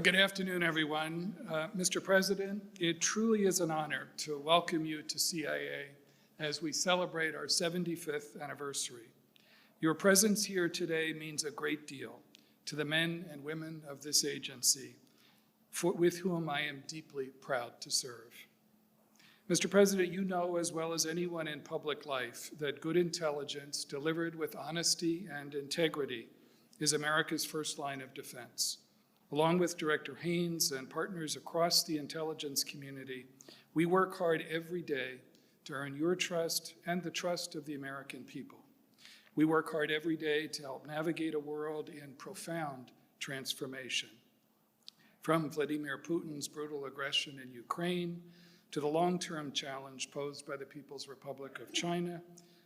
Good afternoon, everyone. Mr. President, it truly is an honor to welcome you to CIA as we celebrate our 75th anniversary. Your presence here today means a great deal to the men and women of this agency, with whom I am deeply proud to serve. Mr. President, you know as well as anyone in public life that good intelligence delivered with honesty and integrity is America's first line of defense. Along with Director Haynes and partners across the intelligence community, we work hard every day to earn your trust and the trust of the American people. We work hard every day to help navigate a world in profound transformation. From Vladimir Putin's brutal aggression in Ukraine, to the long-term challenge posed by the People's Republic of China,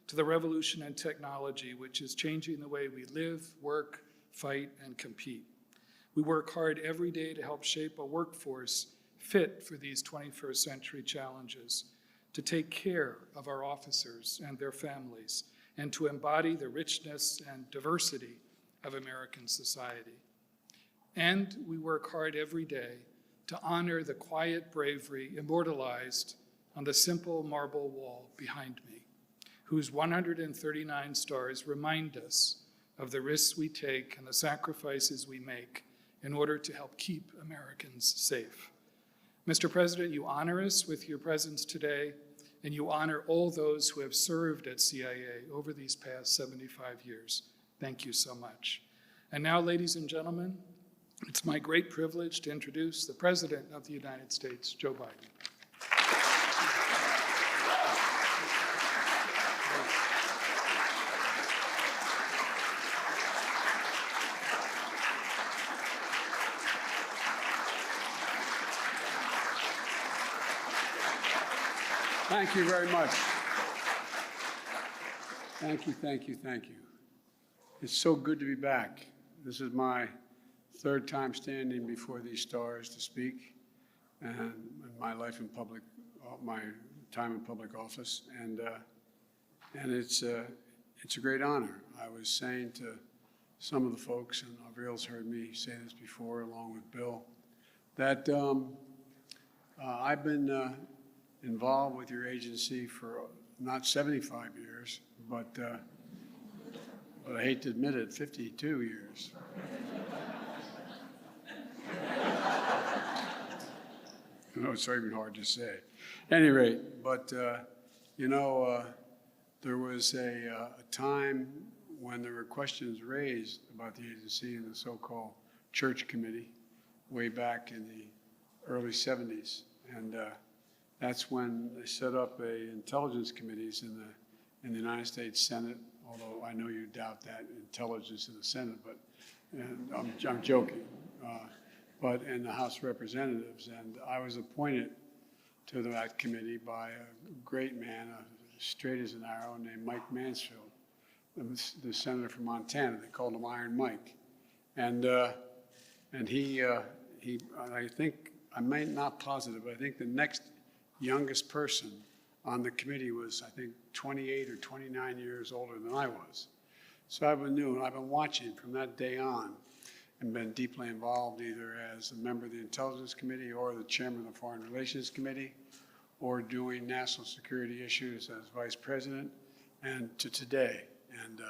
to the revolution in technology which is changing the way we live, work, fight, and compete. We work hard every day to help shape a workforce fit for these 21st century challenges, to take care of our officers and their families, and to embody the richness and diversity of American society. And we work hard every day to honor the quiet bravery immortalized on the simple marble wall behind me, whose 139 stars remind us of the risks we take and the sacrifices we make in order to help keep Americans safe. Mr. President, you honor us with your presence today, and you honor all those who have served at CIA over these past 75 years. Thank you so much. And now, ladies and gentlemen, it's my great privilege to introduce the President of the United States, Joe Biden. Thank you very much. Thank you, thank you, thank you. It's so good to be back. This is my third time standing before these stars to speak, and in my life in public, my time in public office, and it's a great honor. I was saying to some of the folks, and Avril's heard me say this before, along with Bill, that I've been involved with your agency for not 75 years, but I hate to admit it, 52 years. I know it's even hard to say. At any rate, but there was a time when there were questions raised about the agency in the so-called Church Committee way back in the early 70s. And that's when they set up intelligence committees in the United States Senate, although I know you doubt that intelligence in the Senate, but I'm joking. But in the House of Representatives, and I was appointed to that committee by a great man, straight as an arrow, named Mike Mansfield, the senator from Montana. They called him Iron Mike, and he I think, I may not positive, but I think the next youngest person on the committee was, I think, 28 or 29 years older than I was. So I've been new, and I've been watching from that day on, and been deeply involved either as a member of the Intelligence Committee or the chairman of the Foreign Relations Committee, or doing national security issues as vice president, and to today. And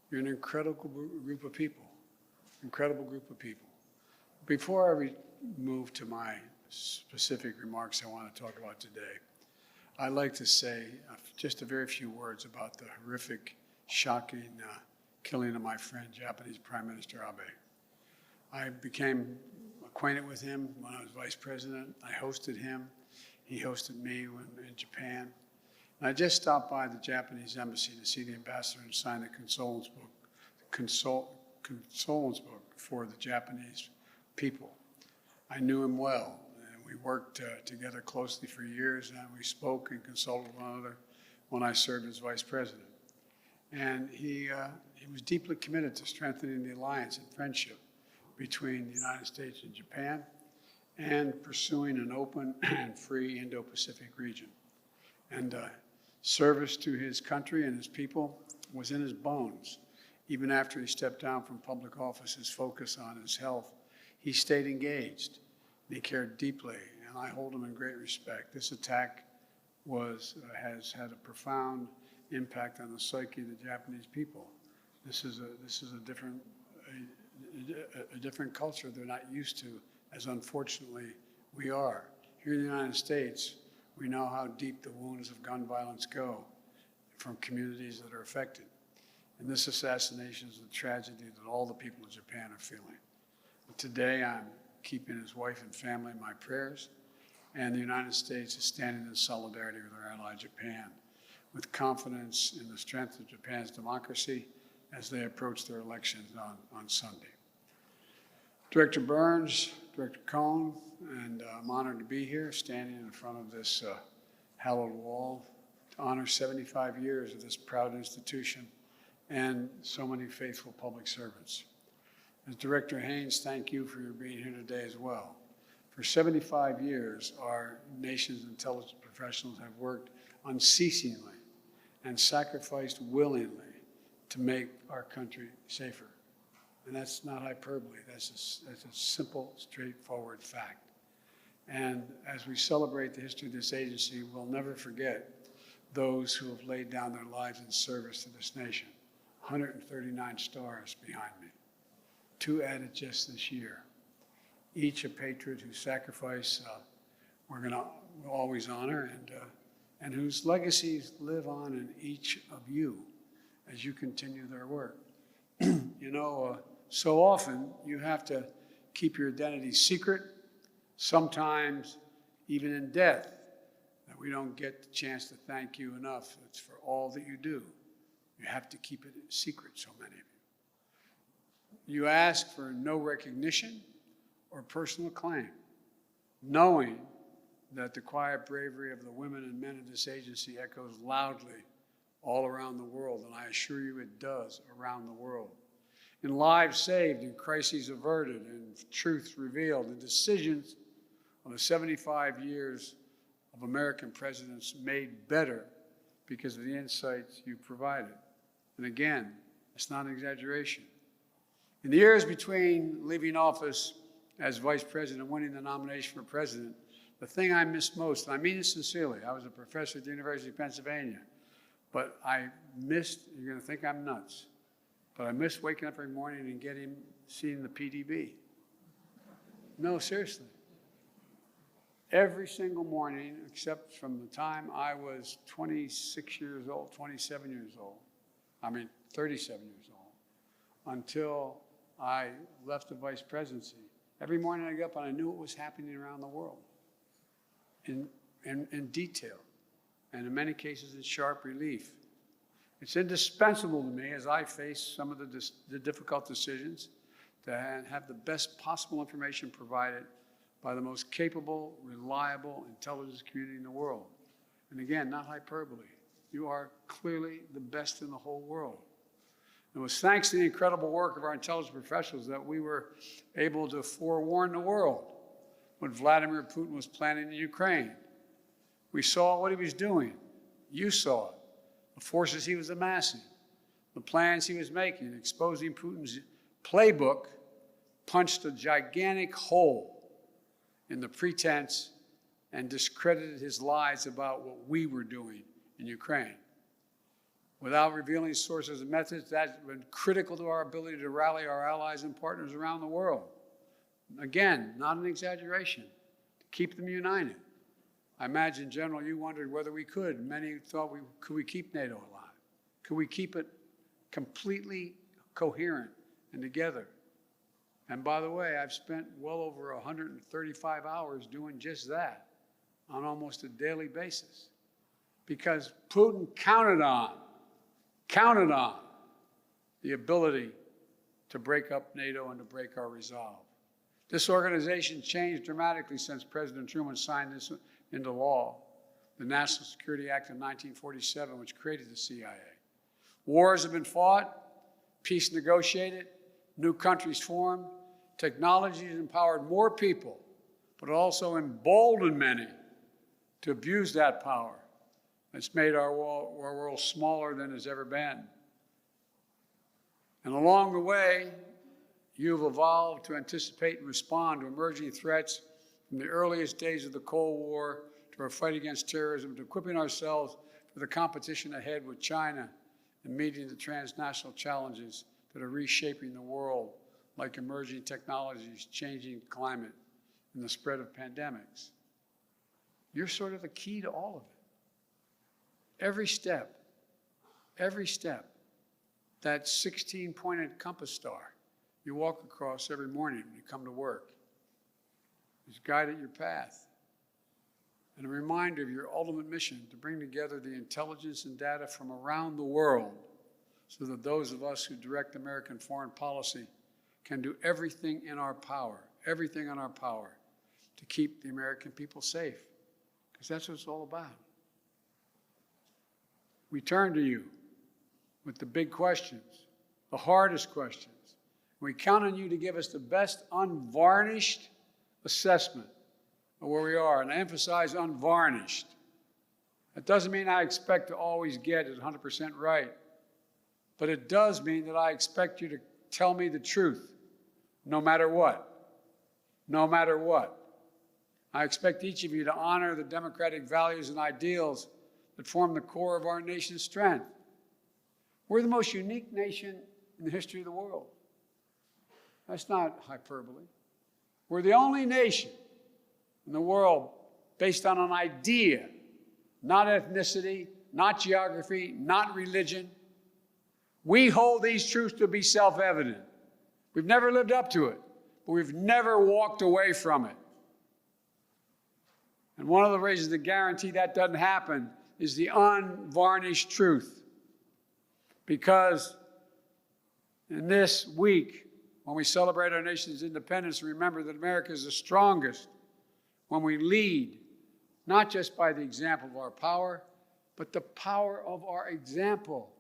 you're an incredible group of people, incredible group of people. Before I move to my specific remarks I want to talk about today, I'd like to say just a very few words about the horrific, shocking killing of my friend, Japanese Prime Minister Abe. I became acquainted with him when I was vice president. I hosted him. He hosted me in Japan. And I just stopped by the Japanese embassy to see the ambassador and sign the condolence book for the Japanese people. I knew him well, and we worked together closely for years, and we spoke and consulted one another when I served as vice president. And he was deeply committed to strengthening the alliance and friendship between the United States and Japan, and pursuing an open and free Indo-Pacific region. And service to his country and his people was in his bones. Even after he stepped down from public office, his focus on his health, he stayed engaged. He cared deeply, and I hold him in great respect. This attack has had a profound impact on the psyche of the Japanese people. This is a different culture they're not used to, as unfortunately we are. Here in the United States, we know how deep the wounds of gun violence go from communities that are affected. And this assassination is a tragedy that all the people of Japan are feeling. Today, I'm keeping his wife and family in my prayers, and the United States is standing in solidarity with our ally Japan, with confidence in the strength of Japan's democracy as they approach their elections on Sunday. Director Burns, Director Cohn, and I'm honored to be here, standing in front of this hallowed wall to honor 75 years of this proud institution and so many faithful public servants. As Director Haynes, thank you for your being here today as well. For 75 years, our nation's intelligence professionals have worked unceasingly and sacrificed willingly to make our country safer. And that's not hyperbole, that's a simple, straightforward fact. And as we celebrate the history of this agency, we'll never forget those who have laid down their lives in service to this nation. 139 stars behind me, 2 added just this year. Each a patriot whose sacrifice we'll always honor, and whose legacies live on in each of you as you continue their work. You know, so often you have to keep your identity secret, sometimes even in death, that we don't get the chance to thank you enough. It's for all that you do. You have to keep it secret, so many of you. You ask for no recognition or personal acclaim, knowing that the quiet bravery of the women and men of this agency echoes loudly all around the world, and I assure you it does around the world. In lives saved, in crises averted, in truths revealed, in decisions of the 75 years of American presidents made better because of the insights you provided. And again, it's not an exaggeration. In the years between leaving office as vice president and winning the nomination for president, the thing I missed most, and I mean it sincerely, I was a professor at the University of Pennsylvania, but I missed, you're gonna think I'm nuts, but I missed waking up every morning and seeing the PDB. No, seriously. Every single morning, except from the time I was 26 years old, 27 years old, 37 years old, until I left the vice presidency. Every morning I got up and I knew what was happening around the world in detail, and in many cases in sharp relief. It's indispensable to me as I face some of the difficult decisions to have the best possible information provided by the most capable, reliable intelligence community in the world. And again, not hyperbole. You are clearly the best in the whole world. It was thanks to the incredible work of our intelligence professionals that we were able to forewarn the world when Vladimir Putin was planning in Ukraine. We saw what he was doing. You saw it. The forces he was amassing, the plans he was making, exposing Putin's playbook punched a gigantic hole in the pretense and discredited his lies about what we were doing in Ukraine. Without revealing sources and methods, that's been critical to our ability to rally our allies and partners around the world. Again, not an exaggeration, to keep them united. I imagine, General, you wondered whether we could. Many thought, could we keep NATO alive? Could we keep it completely coherent and together? And by the way, I've spent well over 135 hours doing just that on almost a daily basis, because Putin counted on the ability to break up NATO and to break our resolve. This organization changed dramatically since President Truman signed this into law, the National Security Act of 1947, which created the CIA. Wars have been fought, peace negotiated, new countries formed, technology has empowered more people, but also emboldened many to abuse that power. It's made our world smaller than it's ever been. And along the way, you've evolved to anticipate and respond to emerging threats from the earliest days of the Cold War to our fight against terrorism, to equipping ourselves for the competition ahead with China and meeting the transnational challenges that are reshaping the world, like emerging technologies, changing climate, and the spread of pandemics. You're sort of the key to all of it. Every step, that 16-pointed compass star you walk across every morning when you come to work has guided your path. And a reminder of your ultimate mission to bring together the intelligence and data from around the world so that those of us who direct American foreign policy can do everything in our power to keep the American people safe, because that's what it's all about. We turn to you with the big questions, the hardest questions. We count on you to give us the best unvarnished assessment of where we are, and I emphasize unvarnished. That doesn't mean I expect to always get it 100% right, but it does mean that I expect you to tell me the truth, no matter what. No matter what. I expect each of you to honor the democratic values and ideals that form the core of our nation's strength. We're the most unique nation in the history of the world. That's not hyperbole. We're the only nation in the world based on an idea, not ethnicity, not geography, not religion. We hold these truths to be self-evident. We've never lived up to it, but we've never walked away from it. And one of the reasons to guarantee that doesn't happen is the unvarnished truth. Because in this week, when we celebrate our nation's independence, remember that America is the strongest when we lead, not just by the example of our power, but the power of our example.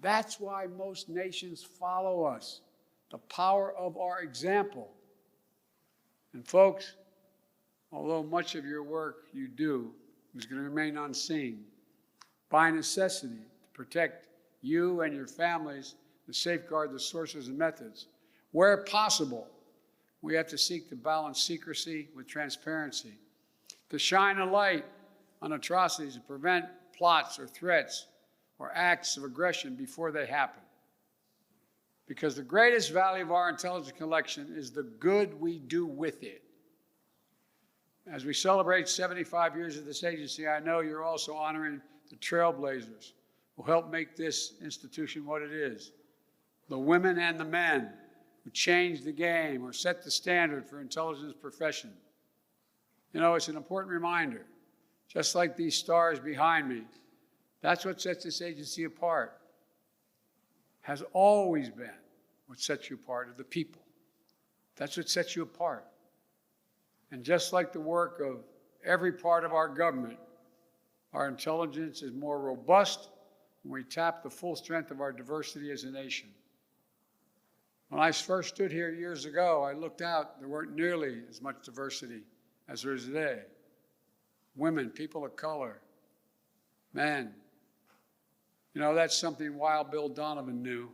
That's why most nations follow us, the power of our example. And folks, although much of your work you do is going to remain unseen, by necessity to protect you and your families, to safeguard the sources and methods, where possible, we have to seek to balance secrecy with transparency, to shine a light on atrocities, to prevent plots or threats or acts of aggression before they happen. Because the greatest value of our intelligence collection is the good we do with it. As we celebrate 75 years of this agency, I know you're also honoring the trailblazers who helped make this institution what it is, the women and the men who changed the game or set the standard for intelligence profession. You know, it's an important reminder, just like these stars behind me, that's what sets this agency apart, has always been what sets you apart, are the people. That's what sets you apart. And just like the work of every part of our government, our intelligence is more robust when we tap the full strength of our diversity as a nation. When I first stood here years ago, I looked out, there weren't nearly as much diversity as there is today. Women, people of color, men. You know, that's something Wild Bill Donovan knew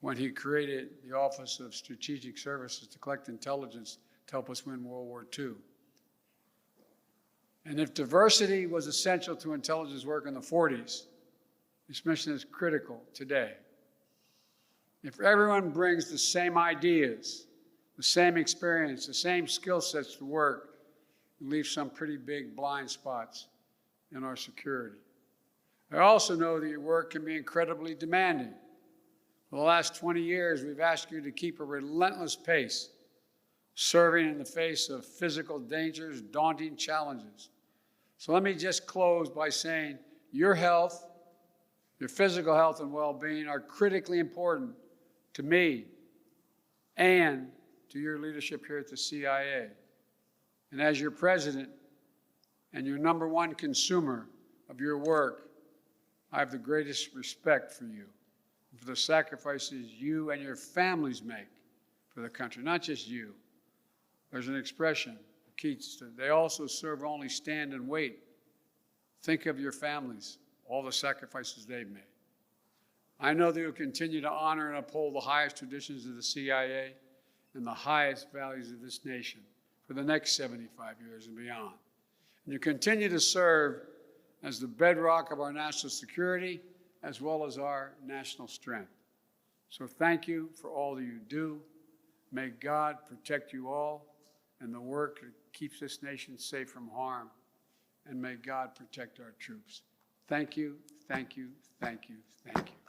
when he created the Office of Strategic Services to collect intelligence to help us win World War II. And if diversity was essential to intelligence work in the 40s, this mission is critical today. If everyone brings the same ideas, the same experience, the same skill sets to work, it leaves some pretty big blind spots in our security. I also know that your work can be incredibly demanding. For the last 20 years, we've asked you to keep a relentless pace, serving in the face of physical dangers, daunting challenges. So let me just close by saying your health, your physical health and well-being are critically important to me and to your leadership here at the CIA. And as your president and your #1 consumer of your work, I have the greatest respect for you, for the sacrifices you and your families make for the country, not just you. There's an expression, Keats, they also serve only stand and wait. Think of your families, all the sacrifices they've made. I know that you'll continue to honor and uphold the highest traditions of the CIA and the highest values of this nation for the next 75 years and beyond. And you continue to serve as the bedrock of our national security as well as our national strength. So thank you for all that you do. May God protect you all and the work that keeps this nation safe from harm. And may God protect our troops. Thank you, thank you, thank you, thank you.